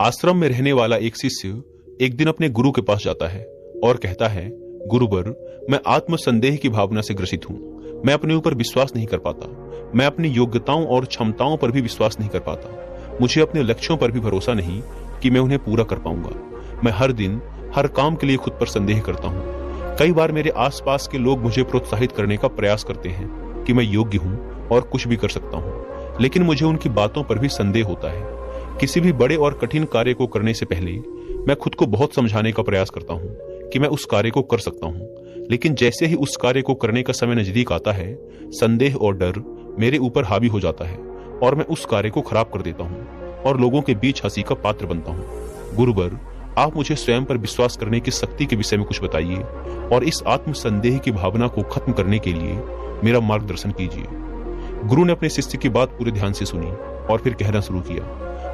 आश्रम में रहने वाला एक शिष्य एक दिन अपने गुरु के पास जाता है और कहता है, गुरुवर, मैं आत्म संदेह की भावना से ग्रसित हूं। मैं अपने ऊपर विश्वास नहीं कर पाता। मैं अपनी योग्यताओं और क्षमताओं पर भी विश्वास नहीं कर पाता। मुझे अपने लक्ष्यों पर भी भरोसा नहीं कि मैं उन्हें पूरा कर पाऊंगा। मैं हर दिन हर काम के लिए खुद पर संदेह करता हूँ। कई बार मेरे आसपास के लोग मुझे प्रोत्साहित करने का प्रयास करते हैं कि मैं योग्य हूँ और कुछ भी कर सकता हूँ, लेकिन मुझे उनकी बातों पर भी संदेह होता है। किसी भी बड़े और कठिन कार्य को करने से पहले मैं खुद को बहुत समझाने का प्रयास करता हूँ कि मैं उस कार्य को कर सकता हूँ, लेकिन जैसे ही उस कार्य को करने का समय नजदीक आता है, संदेह और डर मेरे ऊपर हावी हो जाता है और मैं उस कार्य को खराब कर देता हूँ और लोगों के बीच हंसी का पात्र बनता हूँ। गुरुवर, आप मुझे स्वयं पर विश्वास करने की शक्ति के विषय में कुछ बताइए और इस आत्म संदेह की भावना को खत्म करने के लिए मेरा मार्गदर्शन कीजिए। गुरु ने अपने शिष्य की बात पूरे ध्यान से सुनी और फिर कहना शुरू किया,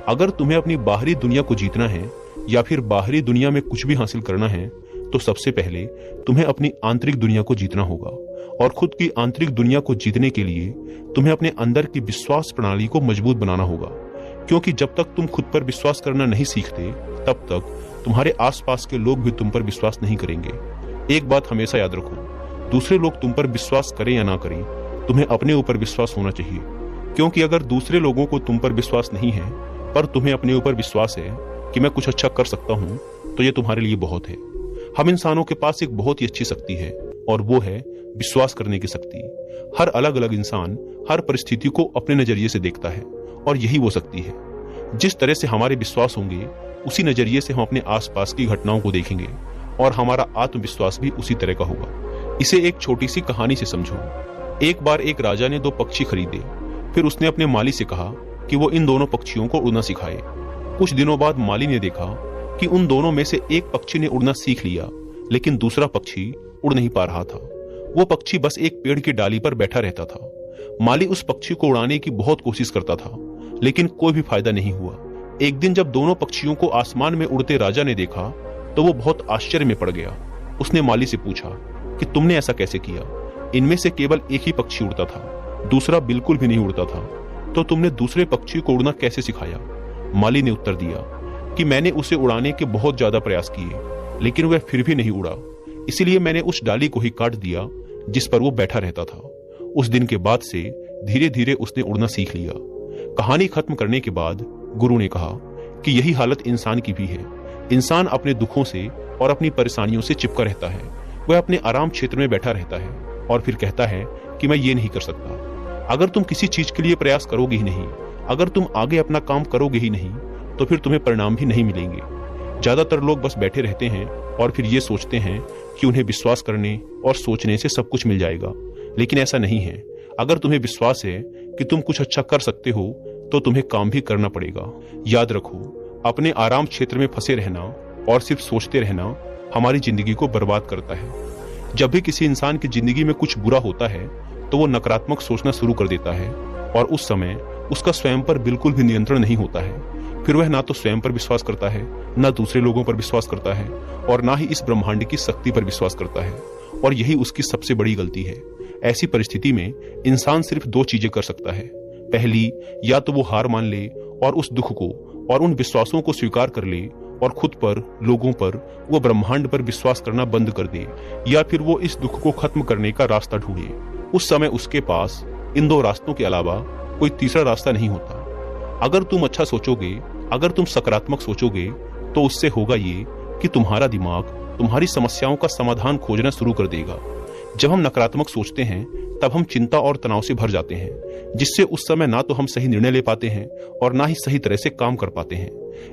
अगर तुम्हें अपनी बाहरी दुनिया को जीतना है या फिर बाहरी दुनिया में कुछ भी हासिल करना है, तो सबसे पहले तुम्हें अपनी आंतरिक दुनिया को जीतना होगा। और खुद की आंतरिक दुनिया को जीतने के लिए तुम्हें अपने अंदर की विश्वास प्रणाली को मजबूत बनाना होगा, क्योंकि जब तक तुम खुद पर विश्वास करना नहीं सीखते, तब तक तुम्हारे आसपास के लोग भी तुम पर विश्वास नहीं करेंगे। एक बात हमेशा याद रखो, दूसरे लोग तुम पर विश्वास करें या ना करें, तुम्हें अपने ऊपर विश्वास होना चाहिए, क्योंकि अगर दूसरे लोगों को तुम पर विश्वास नहीं है पर तुम्हें अपने ऊपर विश्वास है कि मैं कुछ अच्छा कर सकता हूं, तो ये तुम्हारे लिए बहुत है। हम इंसानों के पास एक बहुत ही अच्छी शक्ति है और वो है विश्वास करने की शक्ति। हर अलग अलग इंसान हर परिस्थिति को अपने नजरिए से देखता है और यही वो शक्ति है। जिस तरह से हमारे विश्वास होंगे, उसी नजरिए से हम अपने आसपास की घटनाओं को देखेंगे और हमारा आत्मविश्वास भी उसी तरह का होगा। इसे एक छोटी सी कहानी से समझो। एक बार एक राजा ने 2 पक्षी खरीदे। फिर उसने अपने माली से कहा कि वो इन दोनों पक्षियों को उड़ना सिखाए। कुछ दिनों बाद माली ने देखा कि उन दोनों में से एक पक्षी ने उड़ना सीख लिया, लेकिन दूसरा पक्षी उड़ नहीं पा रहा था। वो पक्षी बस एक पेड़ की डाली पर बैठा रहता था। माली उस पक्षी को उड़ाने की बहुत कोशिश करता था, लेकिन कोई भी फायदा नहीं हुआ। एक दिन जब दोनों पक्षियों को आसमान में उड़ते राजा ने देखा, तो वो बहुत आश्चर्य में पड़ गया। उसने माली से पूछा कि तुमने ऐसा कैसे किया? इनमें से केवल एक ही पक्षी उड़ता था, दूसरा बिल्कुल भी नहीं उड़ता था, तो तुमने दूसरे पक्षी को उड़ना कैसे सिखाया? माली ने उत्तर दिया कि मैंने उसे उड़ाने के बहुत ज्यादा प्रयास किए, लेकिन वह फिर भी नहीं उड़ा, इसलिए मैंने उस डाली को ही काट दिया जिस पर वो बैठा रहता था। उस दिन के बाद से धीरे धीरे उसने उड़ना सीख लिया। कहानी खत्म करने के बाद गुरु ने कहा कि यही हालत इंसान की भी है। इंसान अपने दुखों से और अपनी परेशानियों से चिपका रहता है। वह अपने आराम क्षेत्र में बैठा रहता है और फिर कहता है कि मैं ये नहीं कर सकता। अगर तुम किसी चीज के लिए प्रयास करोगे ही नहीं, अगर तुम आगे अपना काम करोगे ही नहीं, तो फिर तुम्हें परिणाम भी नहीं मिलेंगे। ज्यादातर लोग बस बैठे रहते हैं और फिर ये सोचते हैं कि उन्हें विश्वास करने और सोचने से सब कुछ मिल जाएगा, लेकिन ऐसा नहीं है। अगर तुम्हें विश्वास है कि तुम कुछ अच्छा कर सकते हो, तो तुम्हें काम भी करना पड़ेगा। याद रखो, अपने आराम क्षेत्र में फंसे रहना और सिर्फ सोचते रहना हमारी जिंदगी को बर्बाद करता है। जब भी किसी इंसान की जिंदगी में कुछ बुरा होता है, तो वो नकारात्मक सोचना शुरू कर देता है और उस समय उसका स्वयं पर बिल्कुल भी नियंत्रण नहीं होता है। फिर वह ना तो स्वयं पर विश्वास करता है, ना दूसरे लोगों पर विश्वास करता है और ना ही इस ब्रह्मांड की शक्ति पर विश्वास करता है, और यही उसकी सबसे बड़ी गलती है। ऐसी परिस्थिति में इंसान सिर्फ 2 चीजें कर सकता है। पहली, या तो वो हार मान ले और उस दुख को और उन विश्वासों को स्वीकार कर ले और खुद पर, लोगों पर, वो ब्रह्मांड पर विश्वास करना बंद कर दे, या फिर वो इस दुख को खत्म करने का रास्ता ढूंढे। उस समय उसके पास इन 2 रास्तों के अलावा कोई तीसरा रास्ता नहीं होता। अगर तुम अच्छा सोचोगे, अगर तुम सकारात्मक सोचोगे, तो उससे होगा ये कि तुम्हारा दिमाग तुम्हारी समस्याओं का समाधान खोजना शुरू कर देगा। जब हम नकारात्मक सोचते हैं, तब हम चिंता और तनाव से भर जाते हैं, जिससे उस समय ना तो हम सही निर्णय ले पाते हैं और ना ही सही तरह से काम कर पाते हैं।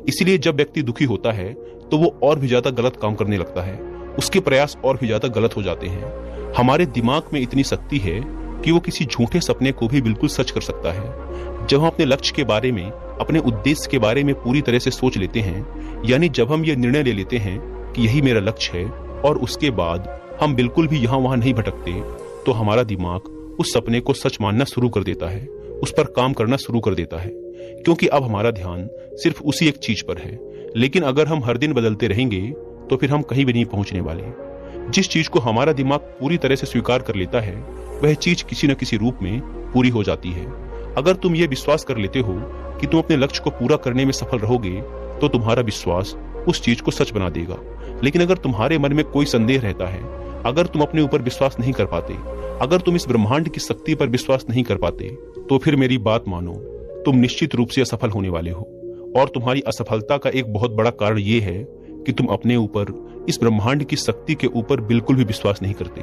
इसलिए जब व्यक्ति दुखी होता है, तो वो और भी ज्यादा गलत काम करने लगता है। उसके प्रयास और भी ज्यादा गलत हो जाते हैं। हमारे दिमाग में इतनी शक्ति है कि वो किसी झूठे सपने को भी बिल्कुल सच कर सकता है। जब हम अपने लक्ष्य के बारे में, अपने उद्देश्य के बारे में पूरी तरह से सोच लेते हैं, यानी जब हम ये निर्णय ले लेते हैं कि यही मेरा लक्ष्य है, और उसके बाद हम बिल्कुल भी यहाँ वहां नहीं भटकते, तो हमारा दिमाग उस सपने को सच मानना शुरू कर देता है, उस पर काम करना शुरू कर देता है, क्योंकि अब हमारा ध्यान सिर्फ उसी एक चीज पर है। लेकिन अगर हम हर दिन बदलते रहेंगे, तो फिर हम कहीं भी नहीं पहुंचने वाले। जिस चीज को हमारा दिमाग पूरी तरह से स्वीकार कर लेता है, वह चीज किसी न किसी रूप में पूरी हो जाती है। अगर तुम ये विश्वास कर लेते हो कि तुम अपने लक्ष्य को पूरा करने में सफल रहोगे, तो तुम्हारा विश्वास उस चीज को सच बना देगा। लेकिन अगर तुम्हारे मन में कोई संदेह रहता है, अगर तुम अपने ऊपर विश्वास नहीं कर पाते, अगर तुम इस ब्रह्मांड की शक्ति पर विश्वास नहीं कर पाते, तो फिर मेरी बात मानो, तुम निश्चित रूप से असफल होने वाले हो। और तुम्हारी असफलता का एक बहुत बड़ा कारण यह है कि तुम अपने ऊपर, इस ब्रह्मांड की शक्ति के ऊपर बिल्कुल भी विश्वास नहीं करते।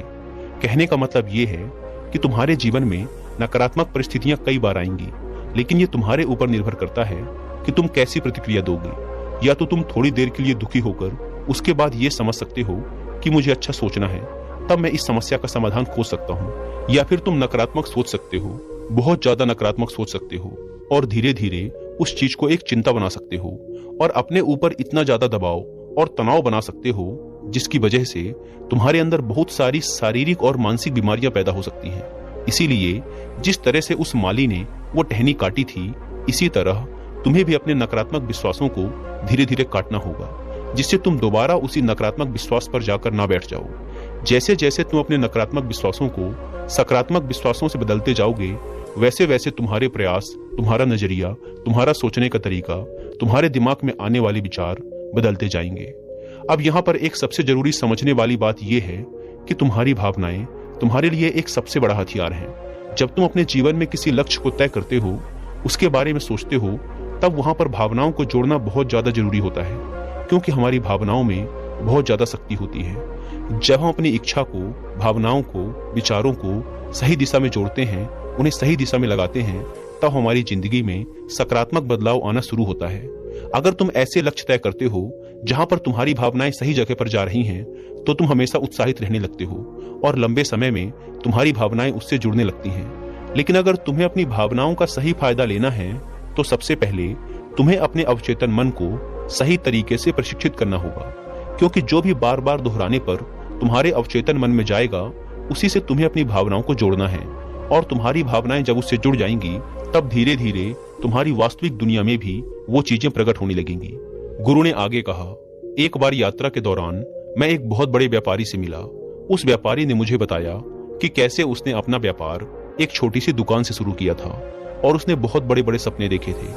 कहने का मतलब यह है कि तुम्हारे जीवन में नकारात्मक परिस्थितियां कई बार आएंगी, लेकिन यह तुम्हारे ऊपर निर्भर करता है कि तुम कैसी प्रतिक्रिया दोगे। या तो तुम थोड़ी देर के लिए दुखी होकर उसके बाद यह समझ सकते हो कि मुझे अच्छा सोचना है, तब मैं इस समस्या का समाधान खोज सकता हूँ। या फिर तुम नकारात्मक सोच सकते हो, बहुत ज्यादा नकारात्मक सोच सकते हो, और धीरे धीरे उस चीज को एक चिंता बना सकते हो और अपने ऊपर इतना ज्यादा दबाव और तनाव बना सकते हो जिसकी वजह से तुम्हारे अंदर बहुत सारी शारीरिक और मानसिक बीमारियां पैदा हो सकती हैं। इसीलिए जिस तरह से उस माली ने वो टहनी काटी थी, इसी तरह तुम्हें भी अपने नकारात्मक विश्वासों को धीरे धीरे काटना होगा, जिससे तुम दोबारा उसी नकारात्मक विश्वास पर जाकर ना बैठ जाओ। जैसे जैसे तुम अपने नकारात्मक विश्वासों को सकारात्मक विश्वासों से बदलते जाओगे, वैसे वैसे तुम्हारे प्रयास, तुम्हारा नजरिया, तुम्हारा सोचने का तरीका, तुम्हारे दिमाग में आने वाले विचार बदलते जाएंगे। अब यहाँ पर एक सबसे जरूरी समझने वाली बात यह है कि तुम्हारी भावनाएं तुम्हारे लिए एक सबसे बड़ा हथियार है। जब तुम अपने जीवन में किसी लक्ष्य को तय करते हो, उसके बारे में सोचते हो, तब वहां पर भावनाओं को जोड़ना बहुत ज्यादा जरूरी होता है, क्योंकि हमारी भावनाओं में बहुत ज्यादा शक्ति होती है। जब हम अपनी इच्छा को, भावनाओं को, विचारों को सही दिशा में जोड़ते हैं, उन्हें सही दिशा में लगाते हैं, तब हमारी जिंदगी में सकारात्मक बदलाव आना शुरू होता है। अगर तुम ऐसे लक्ष्य तय करते हो जहां पर तुम्हारी भावनाएं सही जगह पर जा रही हैं, तो तुम हमेशा उत्साहित रहने लगते हो और लंबे समय में तुम्हारी भावनाएं उससे जुड़ने लगती हैं। लेकिन अगर तुम्हें अपनी भावनाओं का सही फायदा लेना है, तो सबसे पहले तुम्हें अपने अवचेतन मन को सही तरीके से प्रशिक्षित करना होगा, क्योंकि जो भी बार बार दोहराने पर तुम्हारे अवचेतन मन में जाएगा, उसी से तुम्हें अपनी भावनाओं को जोड़ना है। और तुम्हारी भावनाएं जब उससे जुड़ जाएंगी, तब धीरे धीरे तुम्हारी वास्तविक दुनिया में भी वो चीजें प्रकट होने लगेंगी। गुरु ने आगे कहा, एक बार यात्रा के दौरान मैं एक बहुत बड़े व्यापारी से मिला। उस व्यापारी ने मुझे बताया कि कैसे उसने अपना व्यापार एक छोटी सी दुकान से शुरू किया था और उसने बहुत बड़े बड़े सपने देखे थे।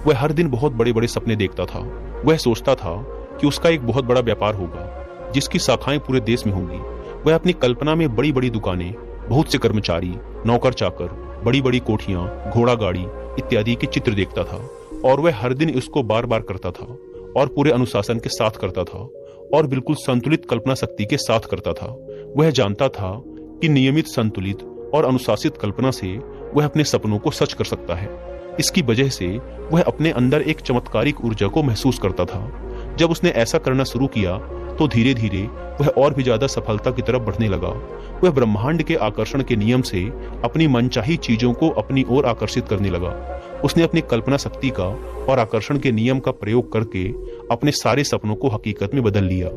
वह हर दिन बहुत बड़े बड़े सपने देखता था। वह सोचता था कि उसका एक बहुत बड़ा व्यापार होगा जिसकी शाखाएं पूरे देश में होंगी। वह अपनी कल्पना में बड़ी बड़ी दुकानें, बहुत से कर्मचारी, नौकर चाकर, बड़ी बड़ी कोठियां, घोड़ा गाड़ी इत्यादि के चित्र देखता था और वह हर दिन इसको बार बार करता था और पूरे अनुशासन के साथ करता था और बिल्कुल संतुलित कल्पना शक्ति के साथ करता था। वह जानता था कि नियमित, संतुलित और अनुशासित कल्पना से वह अपने सपनों को सच कर सकता है। इसकी वजह से वह अपने अंदर एक चमत्कारिक ऊर्जा को महसूस करता था। जब उसने ऐसा करना शुरू किया, तो धीरे धीरे वह और भी ज्यादा सफलता की तरफ बढ़ने लगा। वह ब्रह्मांड के आकर्षण के नियम से अपनी मनचाही चीजों को अपनी ओर आकर्षित करने लगा। उसने अपनी कल्पना शक्ति का और आकर्षण के नियम का प्रयोग करके अपने सारे सपनों को हकीकत में बदल लिया।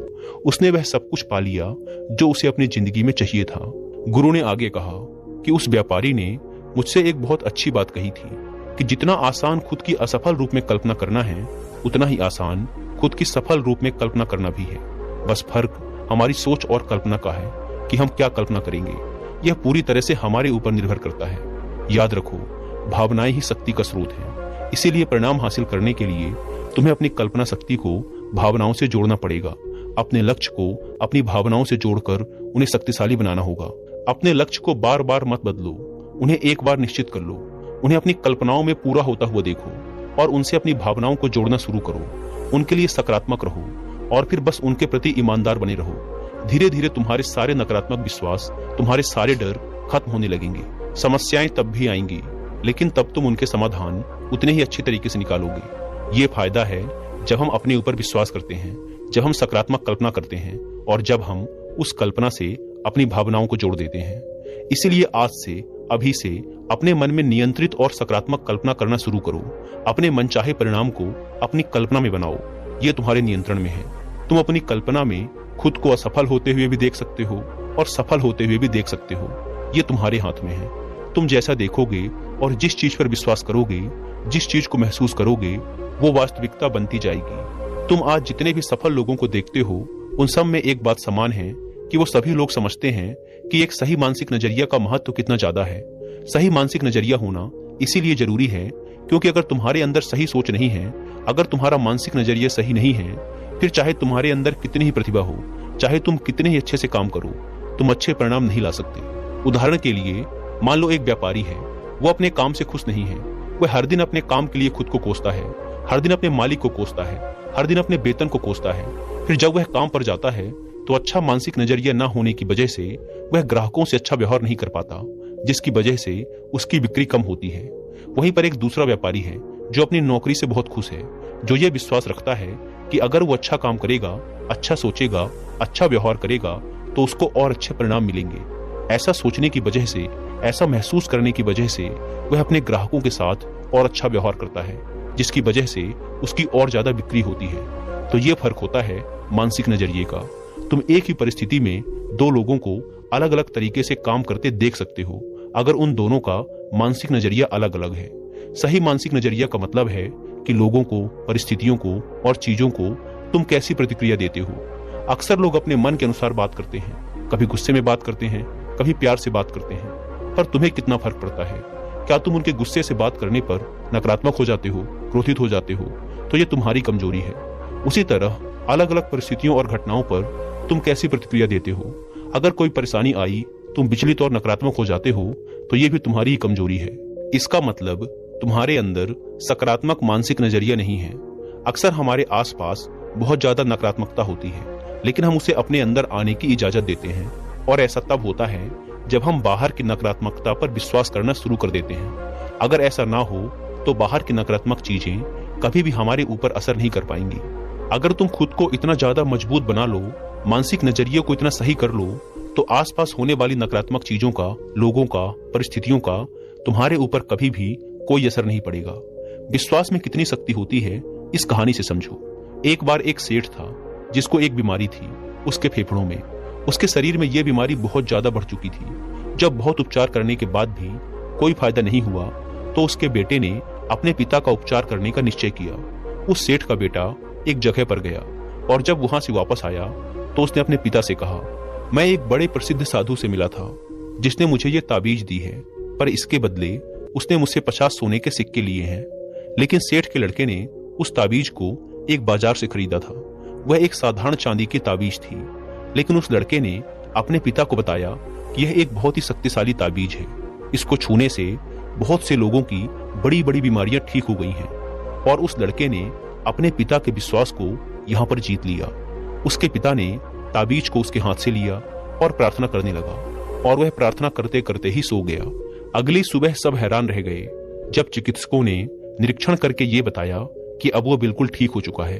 उसने वह सब कुछ पा लिया जो उसे अपनी जिंदगी में चाहिए था। गुरु ने आगे कहा कि उस व्यापारी ने मुझसे एक बहुत अच्छी बात कही थी कि जितना आसान खुद की असफल रूप में कल्पना करना है, उतना ही आसान खुद की सफल रूप में कल्पना करना भी है। बस फर्क हमारी सोच और कल्पना का है कि हम क्या कल्पना करेंगे। यह पूरी तरह से हमारे ऊपर निर्भर करता है। याद रखो, भावनाएं ही शक्ति का स्रोत है। इसीलिए परिणाम हासिल करने के लिए तुम्हें अपनी कल्पना शक्ति को भावनाओं से जोड़ना पड़ेगा। अपने लक्ष्य को अपनी भावनाओं से जोड़कर उन्हें शक्तिशाली बनाना होगा। अपने लक्ष्य को बार बार मत बदलो, उन्हें एक बार निश्चित कर लो। उन्हें अपनी कल्पनाओं में पूरा होता हुआ देखो और उनसे अपनी भावनाओं को जोड़ना शुरू करो। उनके लिए सकारात्मक रहो और फिर बस उनके प्रति ईमानदार बने रहो। धीरे धीरे तुम्हारे सारे नकारात्मक विश्वास, तुम्हारे सारे डर खत्म होने लगेंगे। समस्याएं तब भी आएंगी, लेकिन तब तुम उनके समाधान उतने ही अच्छे तरीके से निकालोगे। ये फायदा है जब हम अपने ऊपर विश्वास करते हैं, जब हम सकारात्मक कल्पना करते हैं और जब हम उस कल्पना से अपनी भावनाओं को जोड़ देते हैं। इसीलिए आज से, अभी से अपने मन में नियंत्रित और सकारात्मक कल्पना करना शुरू करो। अपने मनचाहे परिणाम को अपनी कल्पना में बनाओ। ये तुम्हारे नियंत्रण में है। तुम अपनी कल्पना में खुद को असफल होते हुए भी देख सकते हो और सफल होते हुए भी देख सकते हो। ये तुम्हारे हाथ में है। तुम जैसा देखोगे और जिस चीज पर विश्वास करोगे, जिस चीज को महसूस करोगे, वो वास्तविकता बनती जाएगी। तुम आज जितने भी सफल लोगों को देखते हो, उन सब में एक बात समान है कि वो सभी लोग समझते हैं कि एक सही मानसिक नजरिया का महत्व कितना ज्यादा है। सही मानसिक नजरिया होना इसीलिए जरूरी है क्योंकि अगर तुम्हारे अंदर सही सोच नहीं है, अगर तुम्हारा मानसिक नजरिया सही नहीं है, फिर चाहे तुम्हारे अंदर कितनी ही प्रतिभा हो, चाहे तुम कितने ही अच्छे से काम करो, तुम अच्छे परिणाम नहीं ला सकते। उदाहरण के लिए मान लो एक व्यापारी है, वो अपने काम से खुश नहीं है। वह हर दिन अपने काम के लिए खुद को कोसता है, हर दिन अपने मालिक को कोसता है, हर दिन अपने वेतन को कोसता है। फिर जब वह काम पर जाता है तो अच्छा मानसिक नजरिया न होने की वजह से वह ग्राहकों से अच्छा व्यवहार नहीं कर पाता, जिसकी वजह से उसकी बिक्री कम होती है। वहीं पर एक दूसरा व्यापारी है जो अपनी नौकरी से बहुत खुश है, जो यह विश्वास रखता है कि अगर वो अच्छा काम करेगा, अच्छा सोचेगा, अच्छा व्यवहार करेगा तो उसको और अच्छे परिणाम मिलेंगे। ऐसा सोचने की वजह से, ऐसा महसूस करने की वजह से वह अपने ग्राहकों के साथ और अच्छा व्यवहार करता है, जिसकी वजह से उसकी और ज्यादा बिक्री होती है। तो ये फर्क होता है मानसिक नजरिए का। तुम एक ही परिस्थिति में दो लोगों को अलग अलग तरीके से काम करते देख सकते हो, अगर उन दोनों का मानसिक नजरिया अलग अलग है। सही मानसिक नजरिया का मतलब है कि लोगों को, परिस्थितियों को और चीजों को तुम कैसी प्रतिक्रिया देते हो। अक्सर लोग अपने मन के अनुसार बात करते हैं, कभी गुस्से में बात करते हैं, कभी प्यार से बात करते हैं, पर तुम्हें कितना फर्क पड़ता है? क्या तुम उनके गुस्से से बात करने पर नकारात्मक हो जाते हो, क्रोधित हो जाते हो? तो ये तुम्हारी कमजोरी है। उसी तरह अलग अलग परिस्थितियों और घटनाओं पर तुम कैसी प्रतिक्रिया देते हो। अगर कोई परेशानी आई, तुम विचलित और नकारात्मक हो जाते हो, तो ये भी तुम्हारी ही कमजोरी है। इसका मतलब तुम्हारे अंदर सकारात्मक मानसिक नजरिया नहीं है। अक्सर हमारे आसपास बहुत ज्यादा नकारात्मकता होती है, लेकिन हम उसे अपने अंदर आने की इजाजत देते हैं, और ऐसा तब होता है जब हम बाहर की नकारात्मकता पर विश्वास करना शुरू कर देते हैं। अगर ऐसा ना हो तो बाहर की नकारात्मक चीजें कभी भी हमारे ऊपर असर नहीं कर पाएंगी। अगर तुम खुद को इतना ज्यादा मजबूत बना लो, मानसिक नजरिए को इतना सही कर लो, तो आसपास होने वाली नकारात्मक चीजों का, लोगों का, परिस्थितियों का तुम्हारे ऊपर कभी भी कोई असर नहीं पड़ेगा। विश्वास में कितनी शक्ति होती है, इस कहानी से समझो। एक बार एक सेठ था जिसको एक बीमारी थी उसके फेफड़ों में। उसके शरीर में यह बीमारी बहुत ज्यादा बढ़ चुकी थी। जब बहुत उपचार करने के बाद भी कोई फायदा नहीं हुआ, तो उसके बेटे ने अपने पिता का उपचार करने का निश्चय किया। उस सेठ का बेटा एक जगह पर गया, और जब वहां से वापस आया तो उसने अपने पिता से कहा, मैं एक बड़े प्रसिद्ध साधु से मिला था जिसने मुझे ये ताबीज दी है, पर इसके बदले उसने मुझसे 50 सोने के सिक्के लिए हैं। लेकिन सेठ के लड़के ने उस ताबीज को एक बाजार से खरीदा था। वह एक साधारण चांदी की ताबीज थी, लेकिन उस लड़के ने अपने पिता को बताया कि यह एक बहुत ही शक्तिशाली ताबीज है। इसको छूने से बहुत से लोगों की बड़ी बड़ी बीमारियां ठीक हो गई हैं। और उस लड़के ने अपने पिता के विश्वास को यहाँ पर जीत लिया। उसके पिता ने ताबीज को उसके हाथ से लिया और प्रार्थना करने लगा, और वह प्रार्थना करते करते ही सो गया। अगली सुबह सब हैरान रह गए जब चिकित्सकों ने निरीक्षण करके ये बताया कि अब वो बिल्कुल ठीक हो चुका है।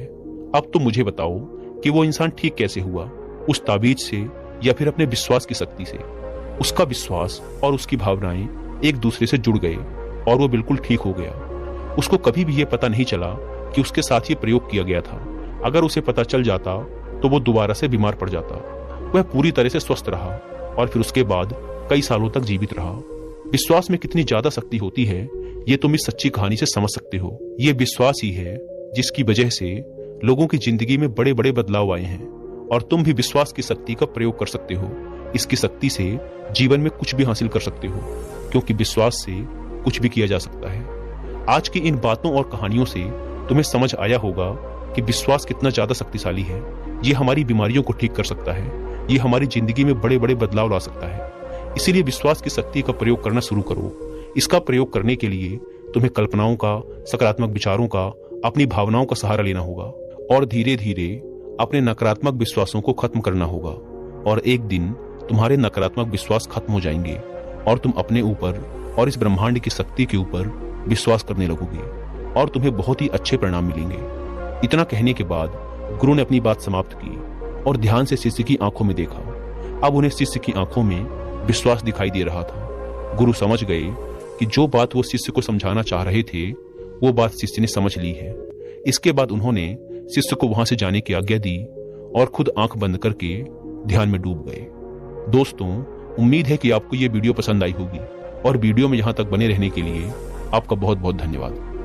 अब तुम मुझे बताओ कि वो इंसान ठीक कैसे हुआ, उस ताबीज से या फिर अपने विश्वास की शक्ति से? उसका विश्वास और उसकी भावनाएं एक दूसरे से जुड़ गए और वो बिल्कुल ठीक हो गया। उसको कभी भी ये पता नहीं चला कि उसके साथ ये प्रयोग किया गया था। अगर उसे पता चल जाता तो वो दोबारा से बीमार पड़ जाता। वह पूरी तरह से स्वस्थ रहा और फिर उसके बाद कई सालों तक जीवित रहा। विश्वास में कितनी ज्यादा शक्ति होती है, ये तुम इस सच्ची कहानी से समझ सकते हो। ये विश्वास ही है जिसकी वजह से लोगों की जिंदगी में बड़े बड़े बदलाव आए हैं, और तुम भी विश्वास की शक्ति का प्रयोग कर सकते हो। इसकी शक्ति से जीवन में कुछ भी हासिल कर सकते हो, क्योंकि विश्वास से कुछ भी किया जा सकता है। आज की इन बातों और कहानियों से तुम्हें समझ आया होगा कि विश्वास कितना ज्यादा शक्तिशाली है। ये हमारी बीमारियों को ठीक कर सकता है, ये हमारी जिंदगी में बड़े बड़े बदलाव ला सकता है। इसीलिए विश्वास की शक्ति का प्रयोग करना शुरू करो। इसका प्रयोग करने के लिए तुम्हें कल्पनाओं का, सकारात्मक विचारों का, अपनी भावनाओं का सहारा लेना होगा, और धीरे धीरे अपने नकारात्मक विश्वासों को खत्म करना होगा। और एक दिन तुम्हारे नकारात्मक विश्वास खत्म हो जाएंगे और तुम अपने ऊपर और इस ब्रह्मांड की शक्ति के ऊपर विश्वास करने लगोगे, और तुम्हें बहुत ही अच्छे परिणाम मिलेंगे। इतना कहने के बाद गुरु ने अपनी बात समाप्त की और ध्यान से शिष्य की आंखों में देखा। अब उन्हें शिष्य की आंखों में विश्वास दिखाई दे रहा था। गुरु समझ गए कि जो बात वो शिष्य को समझाना चाह रहे थे, वो बात शिष्य ने समझ ली है। इसके बाद उन्होंने शिष्य को वहां से जाने की आज्ञा दी और खुद आंख बंद करके ध्यान में डूब गए। दोस्तों, उम्मीद है कि आपको ये वीडियो पसंद आई होगी, और वीडियो में यहां तक बने रहने के लिए आपका बहुत बहुत धन्यवाद।